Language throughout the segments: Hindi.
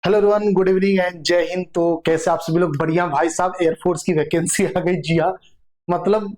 Hello everyone, good evening and जय हिंद। तो कैसे आप सभी लोग? बढ़िया भाई साहब, एयरफोर्स की वैकेंसी आ गई। जी हाँ, मतलब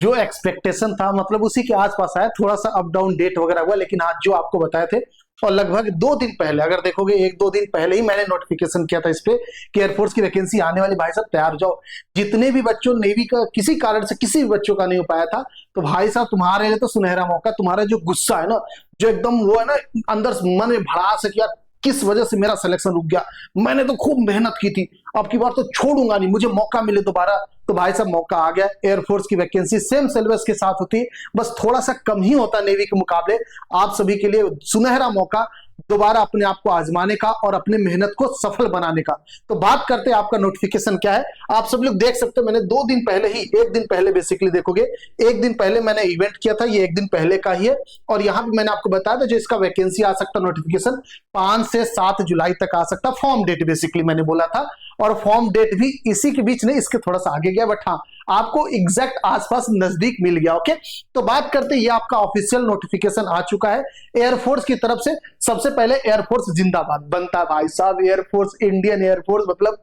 जो एक्सपेक्टेशन था मतलब उसी के आसपास आया। थोड़ा सा अप डाउन डेट वगैरह हुआ, लेकिन आज जो आपको बताए थे और लगभग 2 दिन पहले, अगर देखोगे 1-2 दिन पहले ही मैंने नोटिफिकेशन किया था इस पे कि एयरफोर्स की वैकेंसी आने वाली। भाई साहब तैयार हो जाओ। जितने भी बच्चों नेवी का किसी कारण से किसी भी बच्चों का नहीं हो पाया था, तो भाई साहब तुम्हारे लिए तो सुनहरा मौका। तुम्हारा जो गुस्सा है ना, जो एकदम वो है ना अंदर मन में भड़ास है कि यार किस वजह से मेरा सिलेक्शन रुक गया, मैंने तो खूब मेहनत की थी, अब की बार तो छोड़ूंगा नहीं, मुझे मौका मिले दोबारा। तो भाई साहब मौका आ गया। एयरफोर्स की वैकेंसी सेम सिलेबस के साथ होती है, बस थोड़ा सा कम ही होता नेवी के मुकाबले। आप सभी के लिए सुनहरा मौका दोबारा अपने आप को आजमाने का और अपने मेहनत को सफल बनाने का। तो बात करते हैं आपका नोटिफिकेशन क्या है। आप सब लोग देख सकते हो, मैंने 2 दिन पहले ही, 1 दिन पहले बेसिकली देखोगे, 1 दिन पहले मैंने इवेंट किया था, ये 1 दिन पहले का ही है। और यहां पे मैंने आपको बताया था जो इसका वैकेंसी आ सकता नोटिफिकेशन 5 से 7 जुलाई तक आ सकता। फॉर्म डेट बेसिकली मैंने बोला था, और फॉर्म डेट भी इसी के बीच नहीं, इसके थोड़ा सा आगे गया, बट हाँ आपको एग्जैक्ट आसपास नजदीक मिल गया। ओके, तो बात करते हैं, ये आपका ऑफिशियल नोटिफिकेशन आ चुका है एयरफोर्स की तरफ से। सबसे पहले एयरफोर्स जिंदाबाद बनता है भाई साहब। एयरफोर्स, इंडियन एयरफोर्स, मतलब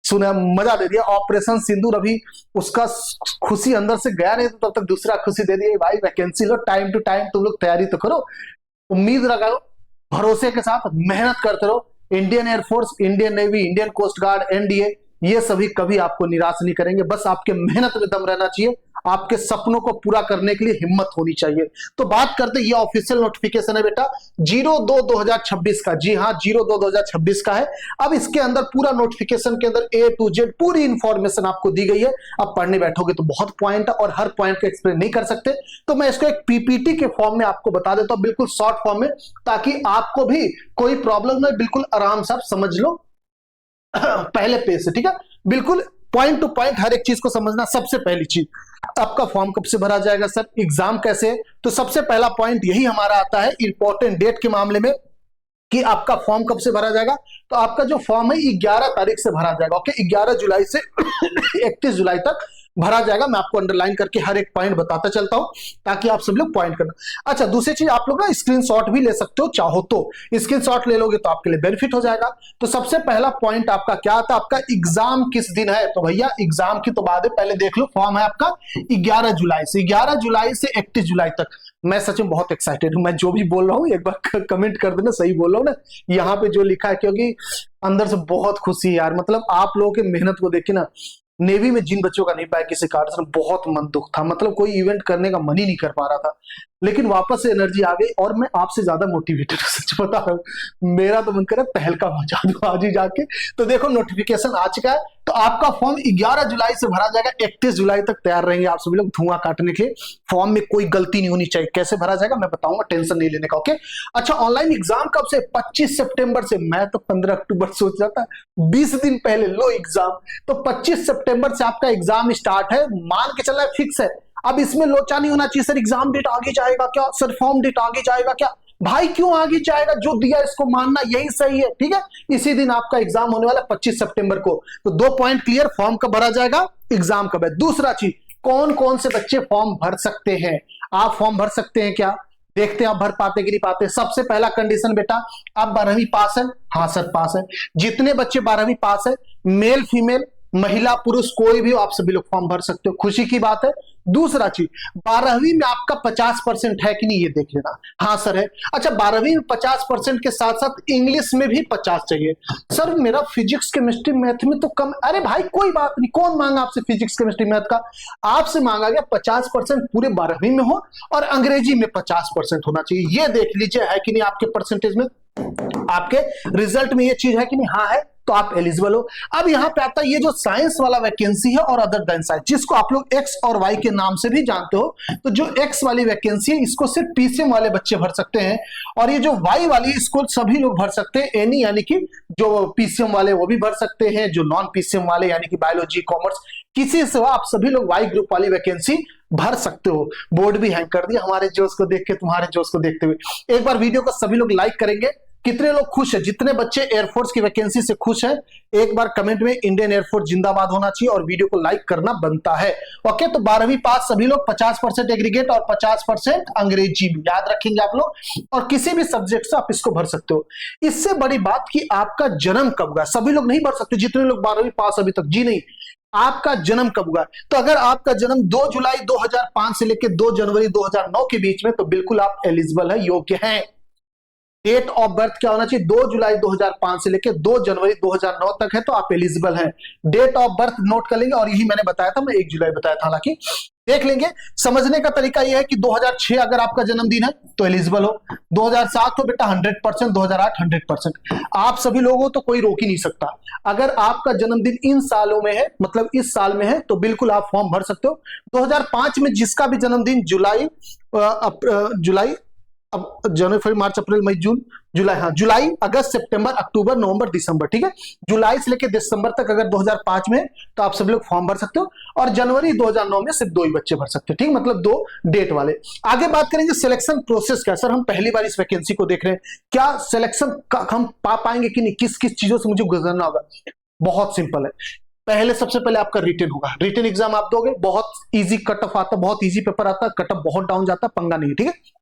सुना, मजा दे दिया। ऑपरेशन सिंदूर अभी उसका खुशी अंदर से गया नहीं, तो तब तक दूसरा खुशी दे दिया भाई, वैकेंसी लो, टाइम टू टाइम तुम लोग तैयारी तो करो, उम्मीद लगाओ, भरोसे के साथ मेहनत करते रहो। Indian air force, Indian navy, Indian coast guard, NDA, ये सभी कभी आपको निराश नहीं करेंगे। बस आपके मेहनत में दम रहना चाहिए, आपके सपनों को पूरा करने के लिए हिम्मत होनी चाहिए। तो बात करते हैं, ये ऑफिशियल नोटिफिकेशन है बेटा 02/2026 का। जी हाँ, 02/2026 का है। अब इसके अंदर पूरा नोटिफिकेशन के अंदर A to Z पूरी इंफॉर्मेशन आपको दी गई है। अब पढ़ने बैठोगे तो बहुत पॉइंट है और हर पॉइंट को एक्सप्लेन नहीं कर सकते, तो मैं इसको एक पीपीटी के फॉर्म में आपको बता देता हूं, बिल्कुल शॉर्ट फॉर्म में, ताकि आपको भी कोई प्रॉब्लम ना, बिल्कुल आराम से आप समझ लो पहले पेज से। ठीक है, बिल्कुल पॉइंट टू पॉइंट हर एक चीज को समझना। सबसे पहली चीज, आपका फॉर्म कब से भरा जाएगा सर, एग्जाम कैसे है, तो सबसे पहला पॉइंट यही हमारा आता है इंपॉर्टेंट डेट के मामले में कि आपका फॉर्म कब से भरा जाएगा। तो आपका जो फॉर्म है 11 तारीख से भरा जाएगा। ओके, 11 जुलाई से 31 जुलाई तक भरा जाएगा। मैं आपको अंडरलाइन करके हर एक पॉइंट बताता चलता हूं, ताकि आप सब लोग पॉइंट करना। अच्छा, दूसरी चीज, आप लोग ना स्क्रीनशॉट भी ले सकते हो, चाहो तो स्क्रीनशॉट ले लोगे तो आपके लिए बेनिफिट हो जाएगा। तो सबसे पहला पॉइंट आपका क्या आता है, आपका एग्जाम किस दिन है। तो भैया एग्जाम की तो बात है, पहले देख लो, फॉर्म है आपका 11 जुलाई से, 11 जुलाई से 31 जुलाई तक। मैं सच में बहुत एक्साइटेड हूं, मैं जो भी बोल रहा हूं एक बार कमेंट कर देना सही बोल रहा हूं ना यहाँ पे जो लिखा है, क्योंकि अंदर से बहुत खुशी है यार। मतलब आप लोगों की मेहनत को देख के ना, नेवी में जिन बच्चों का नहीं पाया किसी कारण से, बहुत मन दुख था, मतलब कोई इवेंट करने का मन ही नहीं कर पा रहा था, लेकिन वापस से एनर्जी आ गई और मैं आपसे ज्यादा मोटिवेटेड हूं, सच बता रहा हूं। मेरा तो मन करे तहलका मचा दूं आज ही जाके। तो देखो नोटिफिकेशन आ चुका है, तो आपका फॉर्म 11 जुलाई से भरा जाएगा, 31 जुलाई तक तैयार रहेंगे आप सभी लोग धुआं काटने के लिए। फॉर्म में कोई गलती नहीं होनी चाहिए। कैसे भरा जाएगा मैं बताऊंगा, टेंशन नहीं लेने का। ओके, अच्छा, ऑनलाइन एग्जाम कब से, 25 सितंबर से। मैं तो 15 अक्टूबर सोच रहा था, 20 दिन पहले लो एग्जाम। तो 25 सितंबर से आपका एग्जाम स्टार्ट है, मान के चलना फिक्स है। अब इसमें लोचा नहीं होना चाहिए, सर एग्जाम डेट आगे जाएगा क्या, सर फॉर्म डेट आगे जाएगा क्या। भाई क्यों आगे जाएगा, जो दिया इसको मानना यही सही है। ठीक है, इसी दिन आपका एग्जाम होने वाला 25 सितंबर को। तो 2 पॉइंट क्लियर, फॉर्म कब भरा जाएगा, एग्जाम कब है। दूसरा चीज, कौन कौन से बच्चे फॉर्म भर सकते हैं। आप फॉर्म भर सकते हैं क्या, देखते हैं आप भर पाते कि नहीं पाते। सबसे पहला कंडीशन बेटा, आप 12वीं पास है। हाँ सर पास है। जितने बच्चे 12वीं पास है, मेल फीमेल, महिला पुरुष कोई भी हो, आप सभी लोग फॉर्म भर सकते हो, खुशी की बात है। दूसरा चीज, 12वीं में आपका 50% है कि नहीं, ये देख लेना। हाँ सर है। अच्छा, 12वीं में 50% के साथ साथ इंग्लिश में भी 50 चाहिए। सर मेरा फिजिक्स केमिस्ट्री मैथ में तो कम। अरे भाई कोई बात नहीं, कौन मांगा आपसे फिजिक्स केमिस्ट्री मैथ का, आपसे मांगा गया 50% पूरे 12वीं में हो, और अंग्रेजी में 50% होना चाहिए। ये देख लीजिए है कि नहीं आपके परसेंटेज में, आपके रिजल्ट में ये चीज है कि नहीं। हाँ है, तो आप एलिजिबल हो। अब यहां पे आता है ये जो साइंस वाला वैकेंसी है और अदर देन साइंस, जिसको आप लोग एक्स और वाई के नाम से भी जानते हो। तो जो एक्स वाली वैकेंसी है इसको सिर्फ पीसीएम वाले बच्चे भर सकते हैं, और ये जो वाई वाली इसको सभी लोग भर सकते हैं। एनी यानी कि जो पीसीएम वाले वो भी भर सकते हैं, जो नॉन पीसीएम वाले यानी कि बायोलॉजी कॉमर्स किसी से आप सभी लोग वाई ग्रुप वाली वैकेंसी भर सकते हो। बोर्ड भी हैंग कर दिया हमारे जोश को देख के, तुम्हारे जोश को देखते हुए। एक बार वीडियो को सभी लोग लाइक करेंगे कितने लोग खुश है, जितने बच्चे एयरफोर्स की वैकेंसी से खुश है, एक बार कमेंट में इंडियन एयरफोर्स जिंदाबाद होना चाहिए और वीडियो को लाइक करना बनता है। ओके, तो 12वीं पास सभी लोग 50% एग्रीगेट और 50% अंग्रेजी भी याद रखेंगे आप लोग, और किसी भी सब्जेक्ट से आप इसको भर सकते हो। इससे बड़ी बात कि आपका जन्म कब हुआ, सभी लोग नहीं भर सकते जितने लोग 12वीं पास अभी तक, जी नहीं, आपका जन्म कब हुआ। तो अगर आपका जन्म 2 जुलाई 2005 से लेकर 2 जनवरी 2009 के बीच में, तो बिल्कुल आप एलिजिबल है, योग्य हैं। डेट ऑफ बर्थ क्या होना चाहिए, 2 जुलाई 2005 से लेकर 2 जनवरी 2009 तक है, तो आप एलिजिबल हैं। डेट ऑफ बर्थ नोट कर लेंगे, और यही मैंने बताया था, मैं 1 जुलाई बताया था, हालांकि देख लेंगे। समझने का तरीका यह है कि 2006 अगर आपका जन्मदिन है तो एलिजिबल हो, 2007 हो बेटा 100%, 2008 100%, आप सभी लोगों तो कोई रोक ही नहीं सकता। अगर आपका जन्मदिन इन सालों में है, मतलब इस साल में है, तो बिल्कुल आप फॉर्म भर सकते हो। 2005 में जिसका भी जन्मदिन जुलाई, अब जनवरी फरवरी मार्च अप्रैल मई जून जुलाई, हाँ जुलाई अगस्त सितंबर अक्टूबर नवंबर दिसंबर, ठीक है, जुलाई से लेकर दिसंबर तक अगर 2005 में, तो आप सब लोग फॉर्म भर सकते हो। और जनवरी 2009 में सिर्फ 2 ही बच्चे भर सकते हैं, ठीक, मतलब 2 डेट वाले। आगे बात करेंगे सिलेक्शन प्रोसेस का। सर हम पहली बार इस वैकेंसी को देख रहे हैं, क्या सिलेक्शन हम पा पाएंगे कि नहीं, किस किस चीजों से मुझे गुजरना होगा। बहुत सिंपल है, पहले सबसे पहले आपका रिटन होगा, रिटन एग्जाम आप दोगे, बहुत इजी कट ऑफ आता है, बहुत इजी पेपर आता है, कट ऑफ बहुत डाउन जाता है, पंगा नहीं है, ठीक है।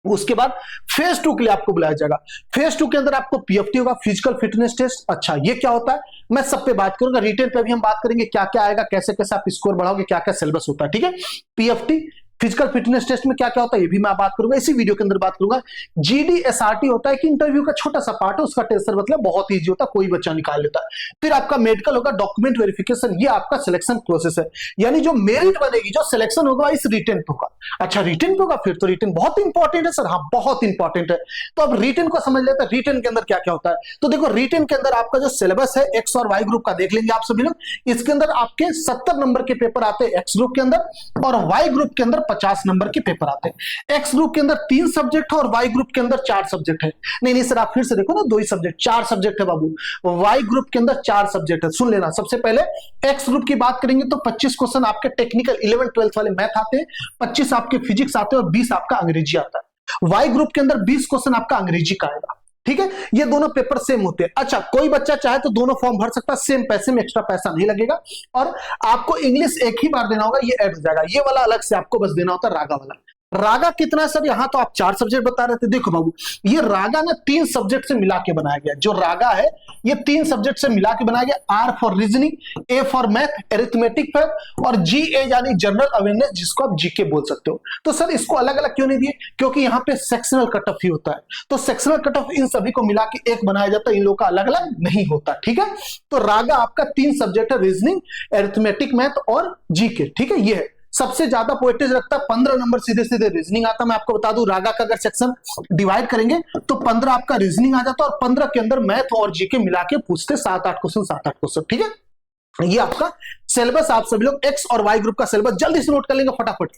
उसके बाद फेज 2 के लिए आपको बुलाया जाएगा। फेज 2 के अंदर आपको पीएफटी होगा, फिजिकल फिटनेस टेस्ट। अच्छा ये क्या होता है, मैं सब पे बात करूंगा, रिटेल पे भी हम बात करेंगे क्या क्या आएगा, कैसे कैसे आप स्कोर बढ़ाओगे, क्या क्या सिलेबस होता है, ठीक है। पीएफटी फिजिकल फिटनेस टेस्ट में क्या क्या होता है ये भी मैं बात करूंगा, इसी वीडियो के अंदर बात करूंगा। जीडीएसआरटी होता है कि इंटरव्यू का छोटा सा पार्ट है, उसका टेस्ट मतलब बहुत इजी होता है, कोई बच्चा निकाल लेता है। फिर आपका मेडिकल होगा, डॉक्यूमेंट वेरिफिकेशन, ये आपका सिलेक्शन प्रोसेस है, यानी जो मेरिट बनेगी, जो सिलेक्शन होगा इस रिटन पे होगा। अच्छा रिटन पे होगा, फिर तो रिटन बहुत इंपॉर्टेंट है सर, हाँ बहुत इंपॉर्टेंट है। तो अब रिटन को समझ लेते हैं, रिटन के अंदर क्या क्या होता है। तो देखो रिटन के अंदर आपका जो सिलेबस है एक्स और वाई ग्रुप का देख लेंगे आप सभी लोग, इसके अंदर आपके 70 नंबर के पेपर आते हैं एक्स ग्रुप के अंदर, और वाई ग्रुप के अंदर 50 नंबर के पेपर आते हैं। एक्स ग्रुप के अंदर 3 सब्जेक्ट है और वाई ग्रुप के अंदर 4 सब्जेक्ट है। नहीं सर आप फिर से देखो ना, 2 ही सब्जेक्ट, 4 सब्जेक्ट है बाबू, वाई ग्रुप के अंदर 4 सब्जेक्ट है। सुन लेना, सबसे पहले एक्स ग्रुप की बात करेंगे तो 25 क्वेश्चन आपके टेक्निकल 11 12 वाले मैथ आते हैं, 25 आपके फिजिक्स आते हैं और 20 आपका अंग्रेजी आता है। वाई ग्रुप के अंदर 20 क्वेश्चन आपका अंग्रेजी का आएगा, ठीक है। ये दोनों पेपर सेम होते हैं। अच्छा कोई बच्चा चाहे तो दोनों फॉर्म भर सकता है, सेम पैसे में, एक्स्ट्रा पैसा नहीं लगेगा। और आपको इंग्लिश एक ही बार देना होगा, ये ऐड हो जाएगा, ये वाला अलग से आपको बस देना होता है, रागा वाला। रागा कितना सर, यहां तो आप 4 सब्जेक्ट बता रहे थे, देखो बाबू ये रागा ना 3 सब्जेक्ट से मिला के बनाया गया। जो रागा है ये 3 सब्जेक्ट से मिला के बनाया गया, R for reasoning, A for math, arithmetic और जी ए यानी जनरल अवेयरनेस, जिसको आप जीके बोल सकते हो। तो सर इसको अलग अलग क्यों नहीं दिए, क्योंकि यहाँ पे सेक्शनल कट ऑफ ही होता है, तो सेक्शनल कट ऑफ इन सभी को मिला के एक बनाया जाता है, इन लोगों का अलग अलग नहीं होता, ठीक है। तो रागा आपका 3 सब्जेक्ट है, रीजनिंग, एरिथमेटिक, मैथ और जीके, ठीक है। ये है सबसे ज्यादा पोइटेज रखता है, 15 नंबर सीधे सीधे रीजनिंग आता है। मैं आपको बता दूं रागा का अगर सेक्शन डिवाइड करेंगे तो 15 आपका रीजनिंग आ जाता है, और 15 के अंदर मैथ और जीके मिला के पूछते 7-8 क्वेश्चन, 7-8 क्वेश्चन, ठीक है। ये आपका सिलेबस, आप सभी लोग एक्स और वाई ग्रुप का सिलेबस जल्दी से नोट कर लेंगे, फटाफट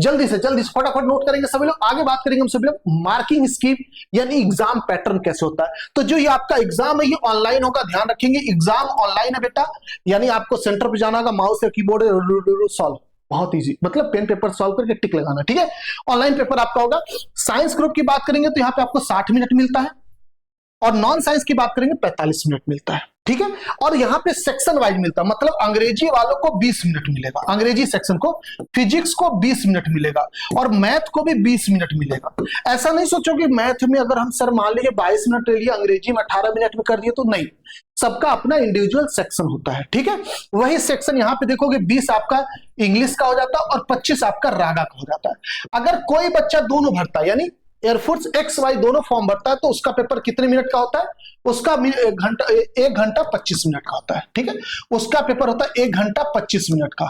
जल्दी से फटाफट नोट करेंगे सभी लोग। आगे बात करेंगे हम सभी लोग मार्किंग स्कीम यानी एग्जाम पैटर्न कैसे होता है। तो जो ये आपका एग्जाम है ये ऑनलाइन होगा, ध्यान रखेंगे एग्जाम ऑनलाइन है बेटा, यानी आपको सेंटर पे जाना होगा, माउस या कीबोर्ड सॉल्व, बहुत इजी, मतलब पेन पेपर सॉल्व करके टिक लगाना, ठीक है। ऑनलाइन पेपर आपका होगा। साइंस ग्रुप की बात करेंगे तो यहाँ पे आपको 60 मिनट मिलता है, और नॉन साइंस की बात करेंगे 45 मिनट मिलता है, ठीक है। और यहाँ पे सेक्शन वाइज मिलता है, मतलब अंग्रेजी वालों को 20 मिनट मिलेगा, अंग्रेजी सेक्शन को, फिजिक्स को 20 मिनट मिलेगा, और मैथ को भी 20 मिनट मिलेगा। ऐसा नहीं सोचो कि मैथ में अगर हम सर मान लीजिए 22 मिनट ले लिया, अंग्रेजी में 18 मिनट में कर दिए, तो नहीं, सबका अपना इंडिविजुअल सेक्शन होता है, ठीक है। वही सेक्शन यहाँ पे देखोगे 20 आपका इंग्लिश का हो जाता है और 25 आपका रागा का हो जाता है। अगर कोई बच्चा दोनों भरता है, यानी एयरफोर्स एक्स वाई दोनों फॉर्म भरता है, तो उसका पेपर कितने मिनट का होता है, उसका 1 घंटा 25 मिनट का होता है, ठीक है। उसका पेपर होता है 1 घंटा 25 मिनट का,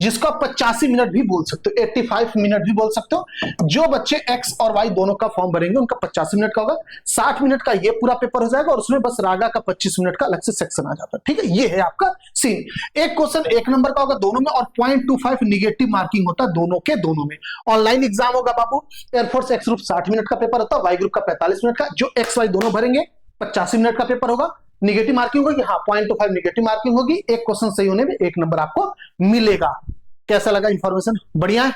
जिसको आप 85 मिनट भी बोल सकते हो, 85 मिनट भी बोल सकते हो। जो बच्चे एक्स और वाई दोनों का फॉर्म भरेंगे उनका 85 मिनट का होगा, 60 मिनट का ये पूरा पेपर हो जाएगा, और उसमें बस रागा का 25 मिनट का अलग से सेक्शन आ जाता है, ठीक है। ये है आपका सीन। एक क्वेश्चन 1 नंबर का होगा दोनों में, और 0.25 निगेटिव मार्किंग होता है दोनों के दोनों में। ऑनलाइन एग्जाम होगा बाबू, एयरफोर्स एक्स ग्रुप 60 मिनट का पेपर होता है, वाई ग्रुप का 45 मिनट का, जो एक्स वाई दोनों भरेंगे 85 मिनट का पेपर होगा। निगेटिव मार्किंग होगी, हाँ 0.25 निगेटिव मार्किंग होगी, एक क्वेश्चन सही होने में 1 नंबर आपको मिलेगा। कैसा लगा इंफॉर्मेशन, बढ़िया है,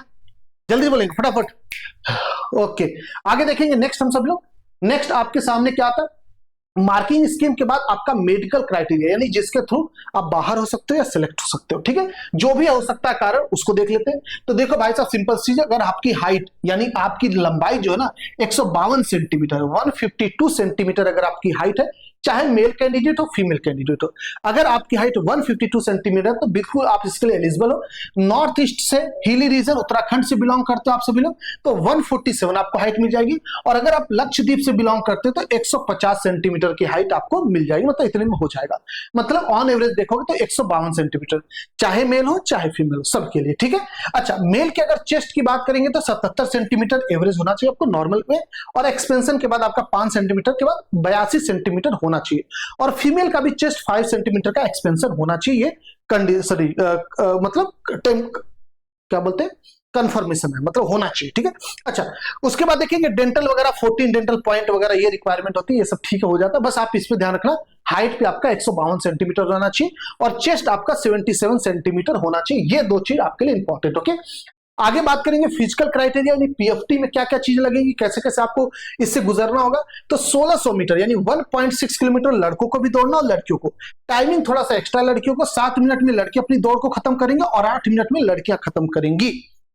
जल्दी बोलेंगे फटाफट। ओके आगे देखेंगे नेक्स्ट हम सब लोग। नेक्स्ट आपके सामने क्या आता है, मार्किंग स्कीम के बाद आपका मेडिकल क्राइटेरिया, यानी जिसके थ्रू आप बाहर हो सकते हो या सिलेक्ट हो सकते हो, ठीक है, जो भी हो सकता है कारण उसको देख लेते हैं। तो देखो भाई साहब, सिंपल चीज, अगर आपकी हाइट यानी आपकी लंबाई जो है ना 152 सेंटीमीटर, 152 सेंटीमीटर अगर आपकी हाइट है, चाहे मेल कैंडिडेट हो फीमेल कैंडिडेट हो, अगर आपकी हाइट 152 सेंटीमीटर तो बिल्कुल आप इसके लिए एलिजिबल हो। नॉर्थ ईस्ट से, हिली रीजन उत्तराखंड से बिलोंग करते हो आप सभी लोग, तो 147 आपको हाइट मिल जाएगी। और अगर आप लक्षद्वीप से बिलोंग करते हो तो 150 सेंटीमीटर की हाइट आपको मिल जाएगी, मतलब इतने में हो जाएगा। मतलब ऑन एवरेज देखोगे तो 152 सेंटीमीटर, चाहे मेल हो चाहे फीमेल हो, सबके लिए, ठीक है। अच्छा, मेल के अगर चेस्ट की बात करेंगे तो 77 सेंटीमीटर एवरेज होना चाहिए आपको नॉर्मल में, और एक्सपेंशन के बाद आपका 5 सेंटीमीटर के बाद 82 सेंटीमीटर होना चाहिए। और फीमेल का भी चेस्ट 5 सेंटीमीटर का एक्सपेंशन होना चाहिए, मतलब क्या बोलते हैं, कंफर्मेशन है, मतलब होना चाहिए, ठीक है। अच्छा, उसके बाद देखेंगे डेंटल वगैरह, 14 डेंटल पॉइंट वगैरह ये रिक्वायरमेंट होती है, ये सब ठीक हो जाता है। बस आप इस पे ध्यान रखना, हाइट पे आपका 152 सेंटीमीटर रहना चाहिए और चेस्ट आपका 77 सेंटीमीटर होना चाहिए। ये दो चीज आपके लिए इंपॉर्टेंट, ओके। आगे बात करेंगे फिजिकल क्राइटेरिया, यानी पीएफटी में क्या क्या चीज लगेगी, कैसे कैसे आपको इससे गुजरना होगा। तो 1600 मीटर यानी 1.6 किलोमीटर लड़कों को भी दौड़ना और लड़कियों को। टाइमिंग थोड़ा सा एक्स्ट्रा, लड़कियों को 7 मिनट में लड़के अपनी दौड़ को खत्म करेंगे और 8 मिनट में लड़कियां खत्म करेंगी।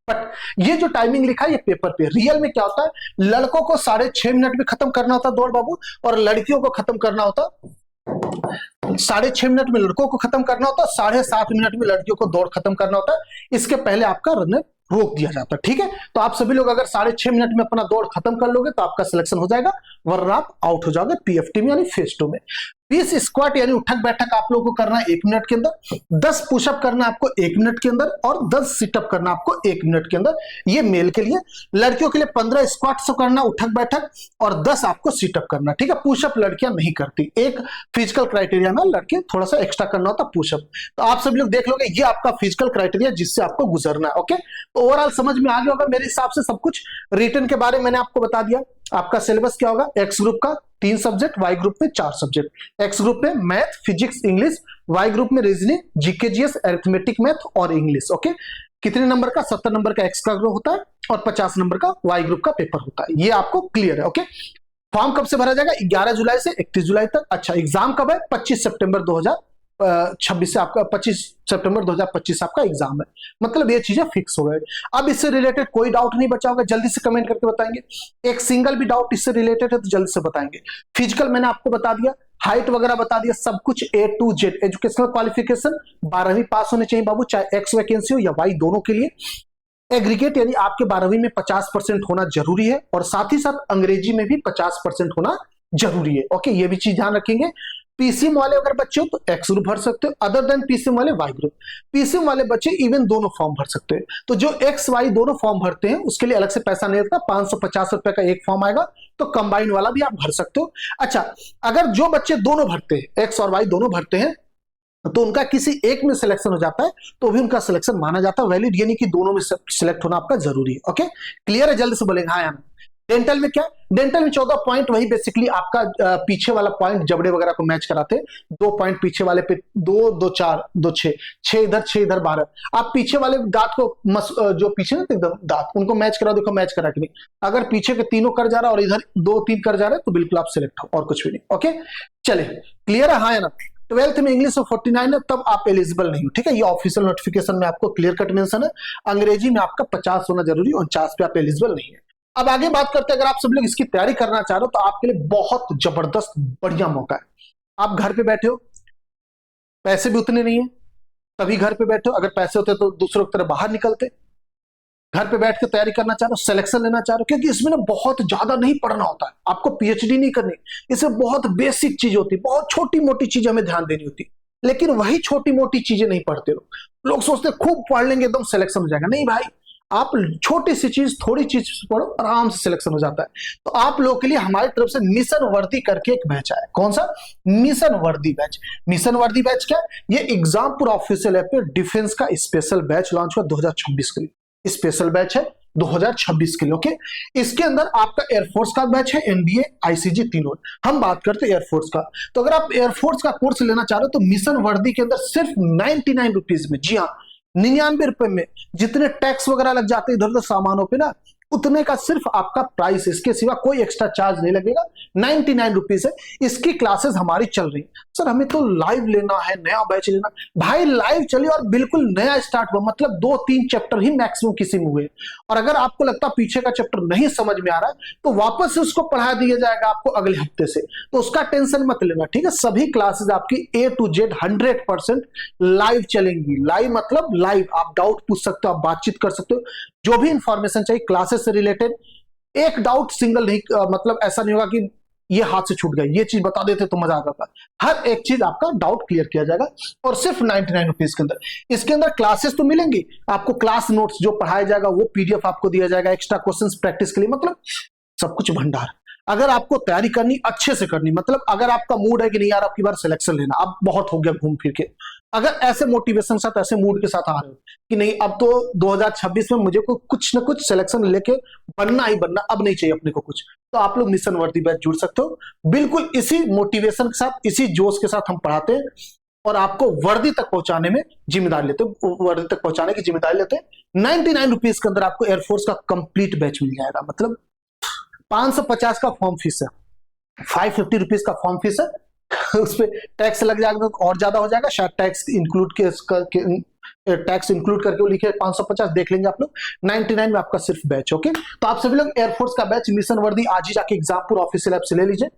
बट ये जो टाइमिंग लिखा है ये पेपर पे, रियल में क्या होता है, लड़कों को 6.5 मिनट में खत्म करना होता दौड़ बाबू, और लड़कियों को खत्म करना होता 6.5 मिनट में लड़कों को खत्म करना होता, 7.5 मिनट में लड़कियों को दौड़ खत्म करना होता है। इसके पहले आपका रनर रोक दिया जाता है, ठीक है। तो आप सभी लोग अगर 6.5 मिनट में अपना दौड़ खत्म कर लोगे तो आपका सिलेक्शन हो जाएगा, वरना आप आउट हो जाओगे पीएफटी में यानी फेज 2 में। 20 स्क्वाट यानी उठक बैठक आप लोगों को करना है 1 मिनट के अंदर, 10 पुशअप करना आपको 1 मिनट के अंदर, और 10 सिटअप करना आपको 1 मिनट के अंदर। ये मेल के लिए। लड़कियों के लिए 15 स्क्वाट करना उठक बैठक और 10 आपको सिटअप करना, ठीक है। पुशअप लड़कियां नहीं करती, एक फिजिकल क्राइटेरिया में लड़के थोड़ा सा एक्स्ट्रा करना होता पुशअप। तो आप सभी लोग देख लोगे, ये आपका फिजिकल क्राइटेरिया जिससे आपको गुजरना है, ओके। तो ओवरऑल समझ में आ गया होगा मेरे हिसाब से सब कुछ। रिटन के बारे में मैंने आपको बता दिया। आपका सिलेबस क्या होगा, एक्स ग्रुप का 3 सब्जेक्ट, वाई ग्रुप में 4 सब्जेक्ट। एक्स ग्रुप में math, physics, English, Y group में reasoning, GK, GS, arithmetic, math और इंग्लिश, ओके। कितने नंबर का, 70 नंबर का एक्स का ग्रुप होता है और 50 नंबर का वाई ग्रुप का पेपर होता है। ये आपको क्लियर है, ओके। फॉर्म कब से भरा जाएगा, 11 जुलाई से 31 जुलाई तक। अच्छा, एग्जाम कब है, 25 सितंबर 2026 से आपका 25 सितंबर 2025 आपका एग्जाम है। मतलब ये चीजें फिक्स हो गए। अब इससे रिलेटेड कोई डाउट नहीं बचा होगा, जल्दी से कमेंट करके बताएंगे। एक सिंगल भी डाउट इससे रिलेटेड है तो जल्दी से बताएंगे। फिजिकल मैंने आपको बता दिया, हाइट वगैरह बता दिया, सब कुछ A to Z। Educational qualification 12वीं पास होने चाहिए बाबू, चाहे एक्स वैकेंसी हो या वाई, दोनों के लिए। एग्रीगेट यानी आपके 12वीं में 50% होना जरूरी है, और साथ ही साथ अंग्रेजी में भी 50% होना जरूरी है, ओके। ये भी चीज ध्यान रखेंगे। पीसीएम वाले अगर बच्चे हो तो एक्स ग्रुप भर सकते हो, अदर देन पीसीएम वाले वाई ग्रुप। पीसीएम वाले बच्चे इवन दोनों फॉर्म भर सकते हैं। तो जो एक्स वाई दोनों फॉर्म भरते हैं उसके लिए अलग से पैसा नहीं लगता, 550 रुपए का एक फॉर्म आएगा, तो कंबाइन वाला भी आप भर सकते हो। अच्छा, अगर जो बच्चे दोनों भरते हैं, एक्स और वाई दोनों भरते हैं, तो उनका किसी एक में सिलेक्शन हो जाता है तो भी उनका सिलेक्शन माना जाता है वैलिड, यानी कि दोनों में सिलेक्ट होना आपका जरूरी है, ओके। क्लियर है, जल्दी से बोलेंगे हाँ या ना। डेंटल में क्या, डेंटल में 14 पॉइंट, वही बेसिकली आपका पीछे वाला पॉइंट जबड़े वगैरह को मैच कराते हैं। 2 पॉइंट पीछे वाले पे 2, 2, 4, 2, 6, 6 इधर 6 इधर 12। आप पीछे वाले दांत को जो पीछे ना एकदम दांत, उनको मैच करा, देखो मैच करा कि नहीं। अगर पीछे के तीनों कर जा रहा है और इधर 2, 3 कर जा रहा है तो बिल्कुल आप सिलेक्ट हो, और कुछ भी नहीं, ओके। चले, क्लियर है हाँ या ना। 12th में इंग्लिश में 49 है, तब आप एलिजिबल नहीं हो, ठीक है। ये ऑफिशियल नोटिफिकेशन में आपको क्लियर कट मेंशन है। अंग्रेजी में आपका 50 होना जरूरी है, 49 पे आप एलिजिबल नहीं है। अब आगे बात करते हैं, अगर आप सब लोग इसकी तैयारी करना चाह रहे हो तो आपके लिए बहुत जबरदस्त बढ़िया मौका है। आप घर पे बैठे हो, पैसे भी उतने नहीं है, तभी घर पे बैठे हो। अगर पैसे होते तो दूसरों की तरह बाहर निकलते। घर पे बैठ के तैयारी करना चाह रहे हो, सिलेक्शन लेना चाह रहे हो, क्योंकि इसमें ना बहुत ज्यादा नहीं पढ़ना होता है, आपको पीएचडी नहीं करनी, इसमें बहुत बेसिक चीज होती है, बहुत छोटी मोटी चीजें हमें ध्यान देनी होती है। लेकिन वही छोटी मोटी चीजें नहीं पढ़ते लोग सोचते खूब पढ़ लेंगे एकदम सिलेक्शन हो जाएगा। नहीं भाई, आप छोटी सी चीज, थोड़ी चीज पढ़ो, आराम से सिलेक्शन हो जाता है। तो आप लोगों के लिए हमारी तरफ से मिशन वर्दी करके एक बैच आया। कौन सा, मिशन वर्दी बैच। मिशन वर्दी बैच क्या, ये एग्जामपुर ऑफिशियल ऐप पे डिफेंस का स्पेशल बैच लॉन्च हुआ 2026 के लिए। स्पेशल बैच है 2026 के लिए, ओके। इसके अंदर आपका एयरफोर्स का बैच है, एनडीए, आईसीजी तीनों। हम बात करते हैं एयरफोर्स का। तो अगर आप एयरफोर्स का कोर्स लेना चाह रहे हो तो मिशन वर्दी के अंदर सिर्फ 99 रुपीज में, जी हाँ 99 रुपए में, जितने टैक्स वगैरह लग जाते हैं इधर उधर सामानों पे ना, उतने का सिर्फ आपका प्राइस, इसके सिवा कोई एक्स्ट्रा चार्ज नहीं लगेगा। 99 रुपीज है। इसकी क्लासेस हमारी चल रही है। सर हमें तो लाइव लेना है, नया बैच लेना, भाई लाइव चलिए और बिल्कुल नया स्टार्ट हुआ, मतलब 2-3 चैप्टर ही मैक्सिमम किसी में हुए। और अगर आपको लगता पीछे का चैप्टर नहीं समझ में आ रहा है तो वापस से उसको पढ़ा दिया जाएगा आपको अगले हफ्ते से, तो उसका टेंशन मत लेना, ठीक है। सभी क्लासेस आपकी A to Z 100% लाइव चलेंगी। लाइव मतलब लाइव, आप डाउट पूछ सकते हो, आप बातचीत कर सकते हो, जो भी इंफॉर्मेशन चाहिए क्लासेस से रिलेटेड, एक डाउट सिंगल नहीं, मतलब ऐसा नहीं होगा कि ये हाथ से छूट गया, ये चीज बता देते तो मजा आ जाता। हर एक चीज आपका डाउट क्लियर किया जाएगा और सिर्फ 99 रुपीज के अंदर। इसके अंदर क्लासेस तो मिलेंगी आपको, क्लास नोट्स जो पढ़ाया जाएगा वो PDF आपको दिया जाएगा, एक्स्ट्रा क्वेश्चंस प्रैक्टिस के लिए, मतलब सब कुछ भंडार। अगर आपको तैयारी करनी अच्छे से करनी, मतलब अगर आपका मूड है कि नहीं यार आपकी बार सिलेक्शन लेना, अब बहुत हो गया घूम फिर के, अगर ऐसे मोटिवेशन के साथ, ऐसे मूड के साथ आ रहे हो कि नहीं अब तो 2026 में मुझे को कुछ ना कुछ सिलेक्शन लेके बनना ही बनना, अब नहीं चाहिए अपने को कुछ, तो आप लोग मिशन वर्दी बैच जुड़ सकते हो। बिल्कुल इसी मोटिवेशन के साथ, इसी जोश के साथ हम पढ़ाते हैं और आपको वर्दी तक पहुंचाने में जिम्मेदारी लेते हैं, वर्दी तक पहुंचाने की जिम्मेदारी लेते हैं। 99 रुपीज के अंदर आपको एयरफोर्स का कंप्लीट बैच मिल जाएगा। मतलब 550 का फॉर्म फीस है, 550 रुपीज का फॉर्म फीस है, उस पर टैक्स लग जाएगा और ज्यादा हो जाएगा, शायद टैक्स इंक्लूड टैक्स इंक्लूड करके वो लिखे 550, देख लेंगे आप लोग। 99 में आपका सिर्फ बैच, ओके। तो आप सभी लोग एयरफोर्स का बैच मिशन वर्दी आज ही जाके एग्जामपुर ऑफिशियल ऐप से ले लीजिए।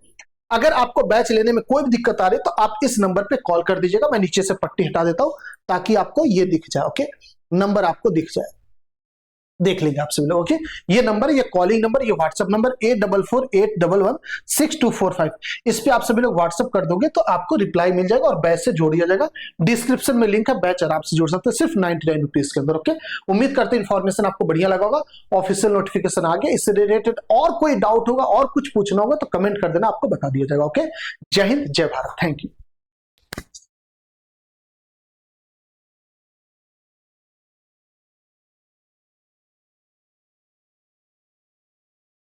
अगर आपको बैच लेने में कोई भी दिक्कत आ रही है तो आप इस नंबर पे कॉल कर दीजिएगा, मैं नीचे से पट्टी हटा देता हूं ताकि आपको ये दिख जाए, ओके, नंबर आपको दिख जाए, देख लेंगे आप सभी लोग, ओके। ये नंबर, ये कॉलिंग नंबर, ये व्हाट्सएप नंबर 8448116245, इस पे आप सभी लोग व्हाट्सएप कर दोगे तो आपको रिप्लाई मिल जाएगा और बैच से जोड़ दिया जाएगा। डिस्क्रिप्शन में लिंक है, बैच आराम से जोड़ सकते हैं सिर्फ 99 रुपीज के अंदर, ओके। उम्मीद करते हैं इन्फॉर्मेशन आपको बढ़िया लगा होगा, ऑफिशियल नोटिफिकेशन आ गया, इससे रिलेटेड और कोई डाउट होगा और कुछ पूछना होगा तो कमेंट कर देना, आपको बता दिया जाएगा, ओके। जय हिंद, जय भारत, थैंक यू।